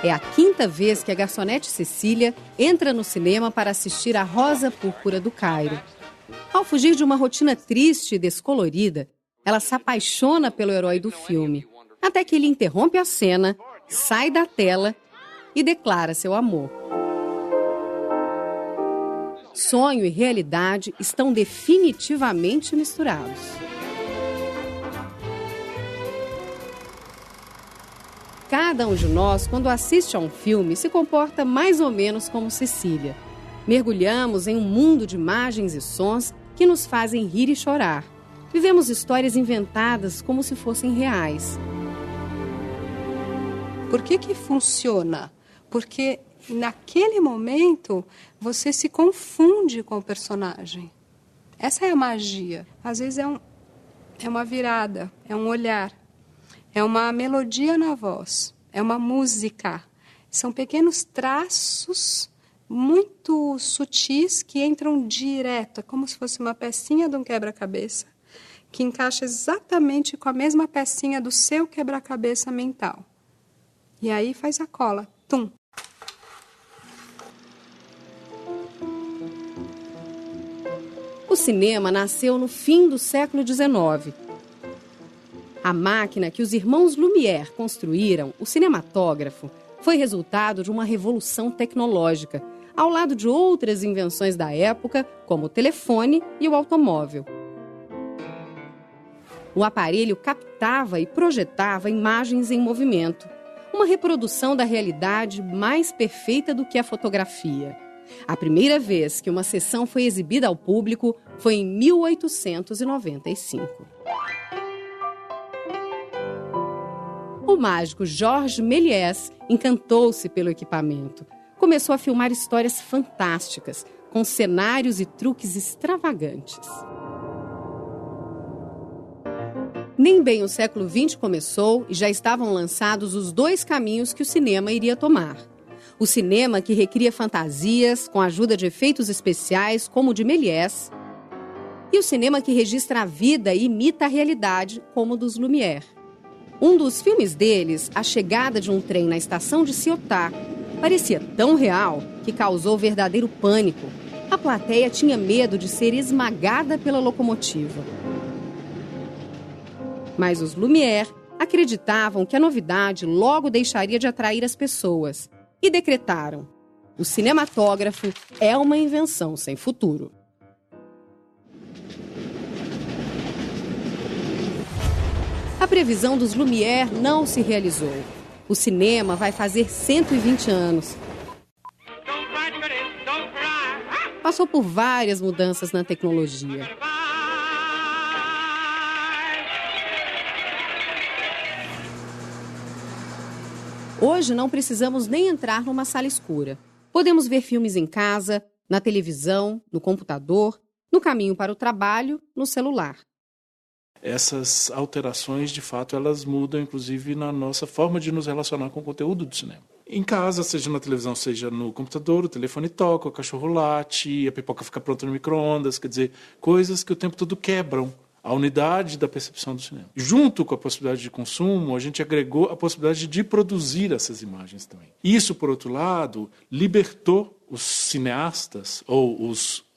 É a quinta vez que a garçonete Cecília entra no cinema para assistir a Rosa Púrpura do Cairo. Ao fugir de uma rotina triste e descolorida, ela se apaixona pelo herói do filme, até que ele interrompe a cena, sai da tela e declara seu amor. Sonho e realidade estão definitivamente misturados. Cada um de nós, quando assiste a um filme, se comporta mais ou menos como Cecília. Mergulhamos em um mundo de imagens e sons que nos fazem rir e chorar. Vivemos histórias inventadas como se fossem reais. Por que funciona? Porque naquele momento você se confunde com o personagem. Essa é a magia. Às vezes é uma virada, é um olhar. É uma melodia na voz, é uma música. São pequenos traços muito sutis que entram direto. É como se fosse uma pecinha de um quebra-cabeça que encaixa exatamente com a mesma pecinha do seu quebra-cabeça mental. E aí faz a cola. Tum. O cinema nasceu no fim do século XIX. A máquina que os irmãos Lumière construíram, o cinematógrafo, foi resultado de uma revolução tecnológica, ao lado de outras invenções da época, como o telefone e o automóvel. O aparelho captava e projetava imagens em movimento, uma reprodução da realidade mais perfeita do que a fotografia. A primeira vez que uma sessão foi exibida ao público foi em 1895. O mágico Georges Méliès encantou-se pelo equipamento. Começou a filmar histórias fantásticas, com cenários e truques extravagantes. Nem bem o século XX começou e já estavam lançados os dois caminhos que o cinema iria tomar. O cinema que recria fantasias com a ajuda de efeitos especiais, como o de Méliès, e o cinema que registra a vida e imita a realidade, como o dos Lumière. Um dos filmes deles, a chegada de um trem na estação de Ciotat, parecia tão real que causou verdadeiro pânico. A plateia tinha medo de ser esmagada pela locomotiva. Mas os Lumière acreditavam que a novidade logo deixaria de atrair as pessoas e decretaram: o cinematógrafo é uma invenção sem futuro. A previsão dos Lumière não se realizou. O cinema vai fazer 120 anos. Passou por várias mudanças na tecnologia. Hoje não precisamos nem entrar numa sala escura. Podemos ver filmes em casa, na televisão, no computador, no caminho para o trabalho, no celular. Essas alterações, de fato, elas mudam, inclusive, na nossa forma de nos relacionar com o conteúdo do cinema. Em casa, seja na televisão, seja no computador, o telefone toca, o cachorro late, a pipoca fica pronta no micro-ondas, quer dizer, coisas que o tempo todo quebram a unidade da percepção do cinema. Junto com a possibilidade de consumo, a gente agregou a possibilidade de produzir essas imagens também. Isso, por outro lado, libertou os cineastas, ou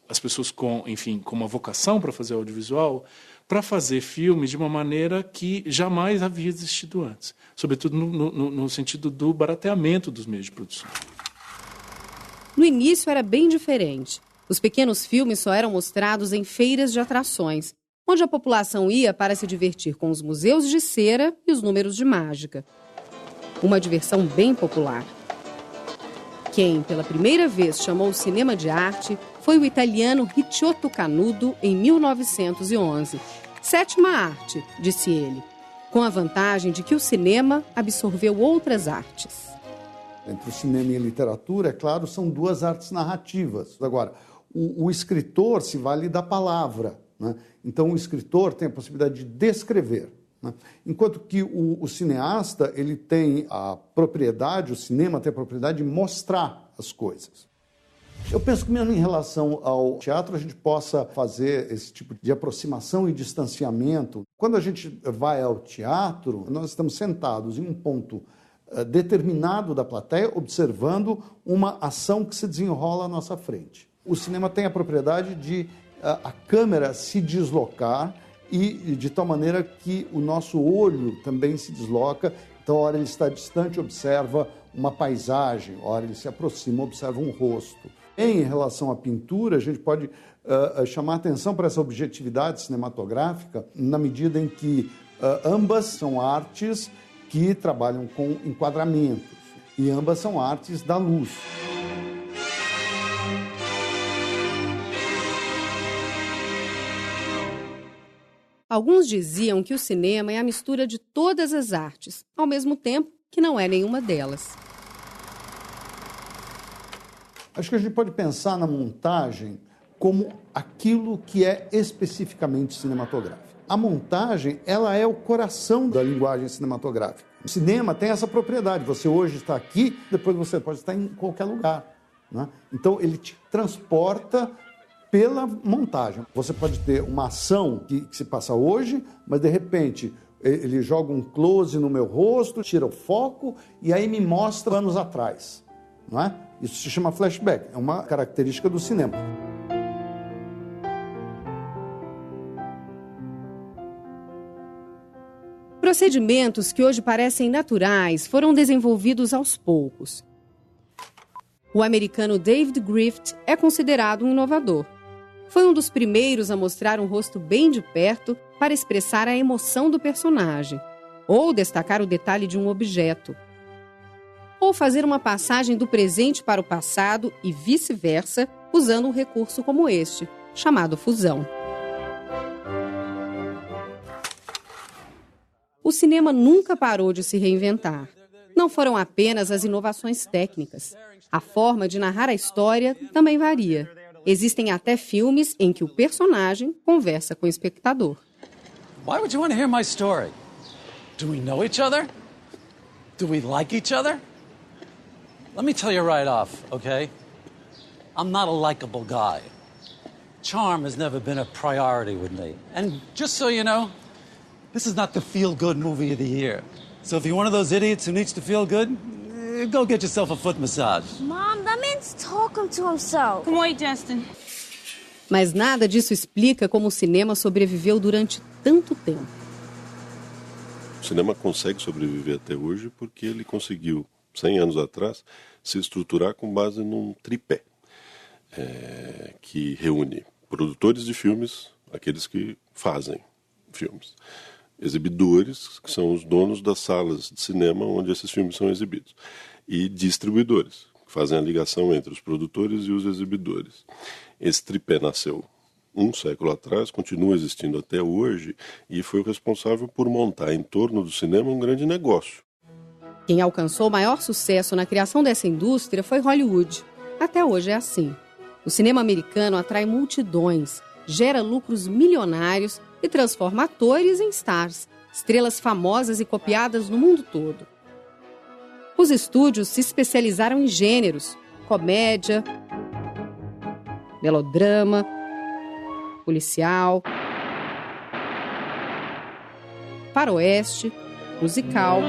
as pessoas com uma vocação para fazer audiovisual, para fazer filmes de uma maneira que jamais havia existido antes. Sobretudo no sentido do barateamento dos meios de produção. No início era bem diferente. Os pequenos filmes só eram mostrados em feiras de atrações, onde a população ia para se divertir com os museus de cera e os números de mágica. Uma diversão bem popular. Quem, pela primeira vez, chamou o cinema de arte foi o italiano Ricciotto Canudo, em 1911. Sétima arte, disse ele, com a vantagem de que o cinema absorveu outras artes. Entre o cinema e a literatura, é claro, são duas artes narrativas. Agora, o escritor se vale da palavra, né? Então, o escritor tem a possibilidade de descrever, né? Enquanto que o cineasta ele tem a propriedade, o cinema tem a propriedade de mostrar as coisas. Eu penso que mesmo em relação ao teatro a gente possa fazer esse tipo de aproximação e distanciamento. Quando a gente vai ao teatro, nós estamos sentados em um ponto determinado da plateia, observando uma ação que se desenrola à nossa frente. O cinema tem a propriedade de a câmera se deslocar e de tal maneira que o nosso olho também se desloca. Então, a hora ele está distante, observa uma paisagem, a hora ele se aproxima, observa um rosto. Em relação à pintura, a gente pode chamar atenção para essa objetividade cinematográfica na medida em que ambas são artes que trabalham com enquadramentos e ambas são artes da luz. Alguns diziam que o cinema é a mistura de todas as artes, ao mesmo tempo que não é nenhuma delas. Acho que a gente pode pensar na montagem como aquilo que é especificamente cinematográfico. A montagem, ela é o coração da linguagem cinematográfica. O cinema tem essa propriedade. Você hoje está aqui, depois você pode estar em qualquer lugar, né? Então, ele te transporta pela montagem. Você pode ter uma ação que se passa hoje, mas, de repente, ele joga um close no meu rosto, tira o foco e aí me mostra anos atrás, não é? Isso se chama flashback, é uma característica do cinema. Procedimentos que hoje parecem naturais foram desenvolvidos aos poucos. O americano David Griffith é considerado um inovador. Foi um dos primeiros a mostrar um rosto bem de perto para expressar a emoção do personagem, ou destacar o detalhe de um objeto, ou fazer uma passagem do presente para o passado e vice-versa, usando um recurso como este, chamado fusão. O cinema nunca parou de se reinventar. Não foram apenas as inovações técnicas. A forma de narrar a história também varia. Existem até filmes em que o personagem conversa com o espectador. Why would you want to hear my story? Do we know each other? Do we like each other? Let me tell you right off, okay? I'm not a likable guy. Charm has never been a priority with me. And just so you know, this is not the feel-good movie of the year. So if you're one of those idiots who needs to feel good, go get yourself a foot massage. Mom, that man's talking to himself. Come on, Justin. Mas nada disso explica como o cinema sobreviveu durante tanto tempo. O cinema consegue sobreviver até hoje porque ele conseguiu, 100 anos atrás, se estruturar com base num tripé, que reúne produtores de filmes, aqueles que fazem filmes, exibidores, que são os donos das salas de cinema onde esses filmes são exibidos, e distribuidores, que fazem a ligação entre os produtores e os exibidores. Esse tripé nasceu um século atrás, continua existindo até hoje, e foi o responsável por montar em torno do cinema um grande negócio. Quem alcançou maior sucesso na criação dessa indústria foi Hollywood. Até hoje é assim. O cinema americano atrai multidões, gera lucros milionários e transforma atores em stars, estrelas famosas e copiadas no mundo todo. Os estúdios se especializaram em gêneros: comédia, melodrama, policial, faroeste, musical.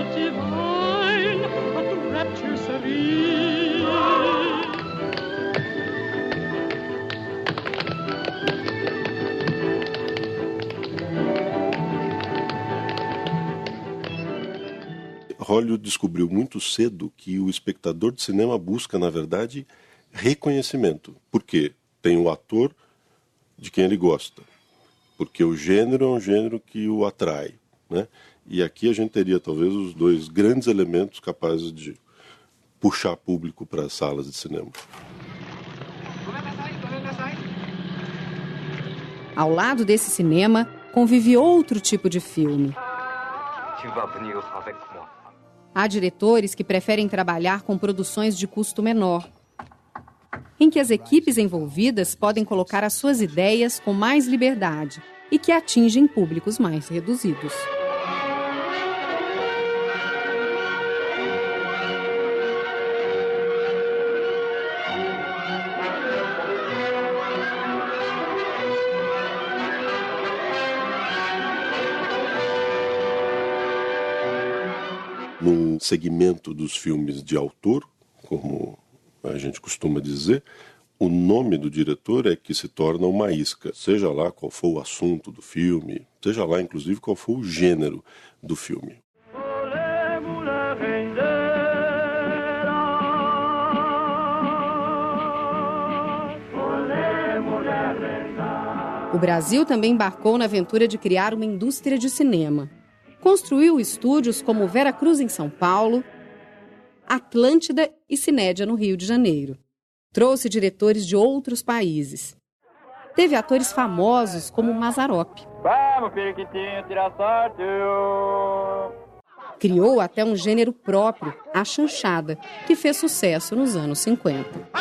Hollywood descobriu muito cedo que o espectador de cinema busca, na verdade, reconhecimento. Porque tem o ator de quem ele gosta. Porque o gênero é um gênero que o atrai, né? E aqui a gente teria talvez os dois grandes elementos capazes de puxar público para as salas de cinema. Ao lado desse cinema, convive outro tipo de filme. Há diretores que preferem trabalhar com produções de custo menor, em que as equipes envolvidas podem colocar as suas ideias com mais liberdade e que atingem públicos mais reduzidos. num segmento dos filmes de autor, como a gente costuma dizer, o nome do diretor é que se torna uma isca, seja lá qual for o assunto do filme, seja lá inclusive qual for o gênero do filme. O Brasil também embarcou na aventura de criar uma indústria de cinema. Construiu estúdios como Vera Cruz em São Paulo, Atlântida e Cinédia no Rio de Janeiro. Trouxe diretores de outros países. Teve atores famosos como Mazzaropi. Vamos, periquitinho, tirar sorte. Criou até um gênero próprio, a chanchada, que fez sucesso nos anos 50.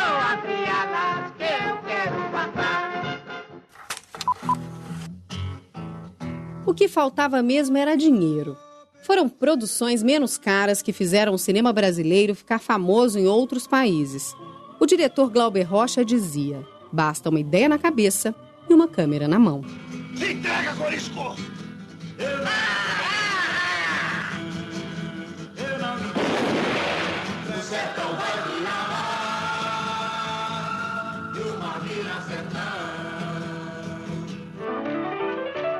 O que faltava mesmo era dinheiro. Foram produções menos caras que fizeram o cinema brasileiro ficar famoso em outros países. O diretor Glauber Rocha dizia: basta uma ideia na cabeça e uma câmera na mão. Se entrega, Corisco! O sertão vai virar e uma vira sertão.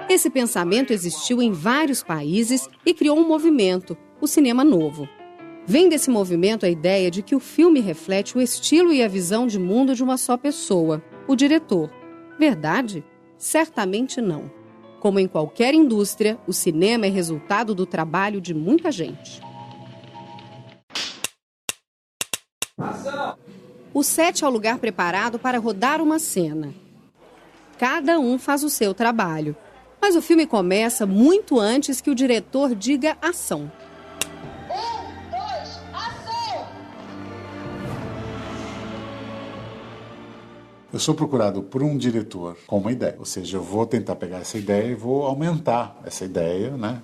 Esse pensamento existiu em vários países e criou um movimento, o cinema novo. Vem desse movimento a ideia de que o filme reflete o estilo e a visão de mundo de uma só pessoa, o diretor. Verdade? Certamente não. Como em qualquer indústria, o cinema é resultado do trabalho de muita gente. O set é o lugar preparado para rodar uma cena. Cada um faz o seu trabalho. Mas o filme começa muito antes que o diretor diga ação. 1, 2, ação! Eu sou procurado por um diretor com uma ideia. Ou seja, eu vou tentar pegar essa ideia e vou aumentar essa ideia, né,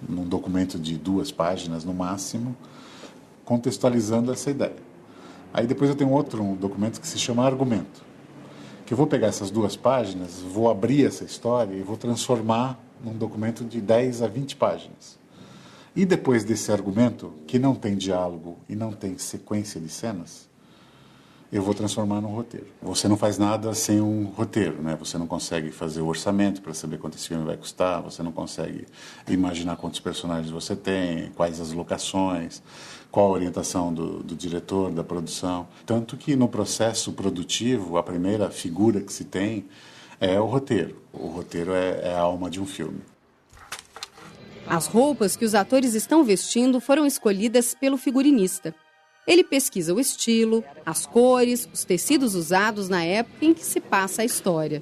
num documento de 2 páginas no máximo, contextualizando essa ideia. Aí depois eu tenho outro documento que se chama argumento. Que eu vou pegar essas 2 páginas, vou abrir essa história e vou transformar num documento de 10 a 20 páginas. E depois desse argumento, que não tem diálogo e não tem sequência de cenas, eu vou transformar num roteiro. Você não faz nada sem um roteiro, né? Você não consegue fazer o orçamento para saber quanto esse filme vai custar, você não consegue imaginar quantos personagens você tem, quais as locações, qual a orientação do diretor, da produção. Tanto que no processo produtivo, a primeira figura que se tem é o roteiro. O roteiro é a alma de um filme. As roupas que os atores estão vestindo foram escolhidas pelo figurinista. Ele pesquisa o estilo, as cores, os tecidos usados na época em que se passa a história.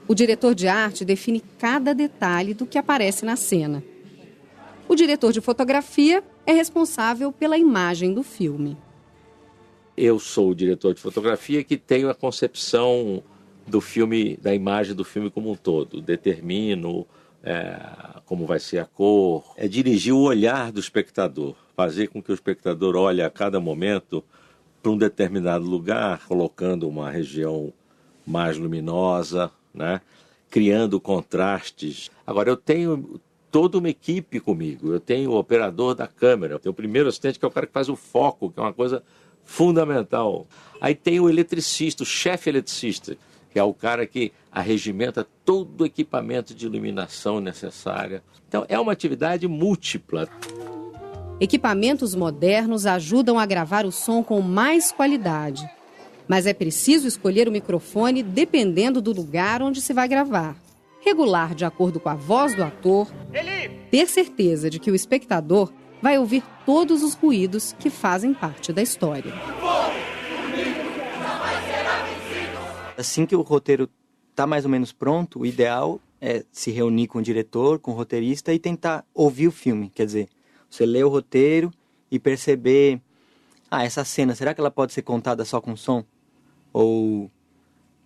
O diretor de arte define cada detalhe do que aparece na cena. O diretor de fotografia é responsável pela imagem do filme. Eu sou o diretor de fotografia que tenho a concepção do filme, da imagem do filme como um todo. Determino como vai ser a cor. É dirigir o olhar do espectador. Fazer com que o espectador olhe a cada momento para um determinado lugar, colocando uma região mais luminosa, né? Criando contrastes. Agora, eu tenho toda uma equipe comigo. Eu tenho o operador da câmera, eu tenho o primeiro assistente, que é o cara que faz o foco, que é uma coisa fundamental. Aí tem o eletricista, o chefe eletricista, que é o cara que arregimenta todo o equipamento de iluminação necessária. Então, é uma atividade múltipla. Equipamentos modernos ajudam a gravar o som com mais qualidade. Mas é preciso escolher o microfone dependendo do lugar onde se vai gravar. Regular de acordo com a voz do ator. Ter certeza de que o espectador vai ouvir todos os ruídos que fazem parte da história. Assim que o roteiro está mais ou menos pronto, o ideal é se reunir com o diretor, com o roteirista e tentar ouvir o filme. Quer dizer, você lê o roteiro e perceber, essa cena, será que ela pode ser contada só com som? Ou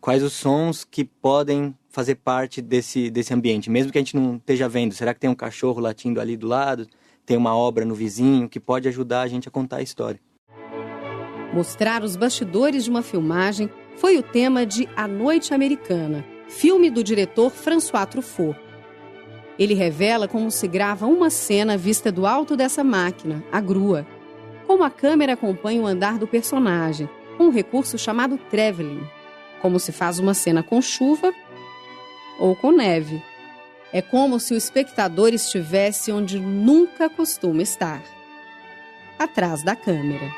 quais os sons que podem fazer parte desse ambiente, mesmo que a gente não esteja vendo? Será que tem um cachorro latindo ali do lado? Tem uma obra no vizinho que pode ajudar a gente a contar a história? Mostrar os bastidores de uma filmagem foi o tema de A Noite Americana, filme do diretor François Truffaut. Ele revela como se grava uma cena vista do alto dessa máquina, a grua. Como a câmera acompanha o andar do personagem, com um recurso chamado traveling. Como se faz uma cena com chuva ou com neve. É como se o espectador estivesse onde nunca costuma estar. Atrás da câmera.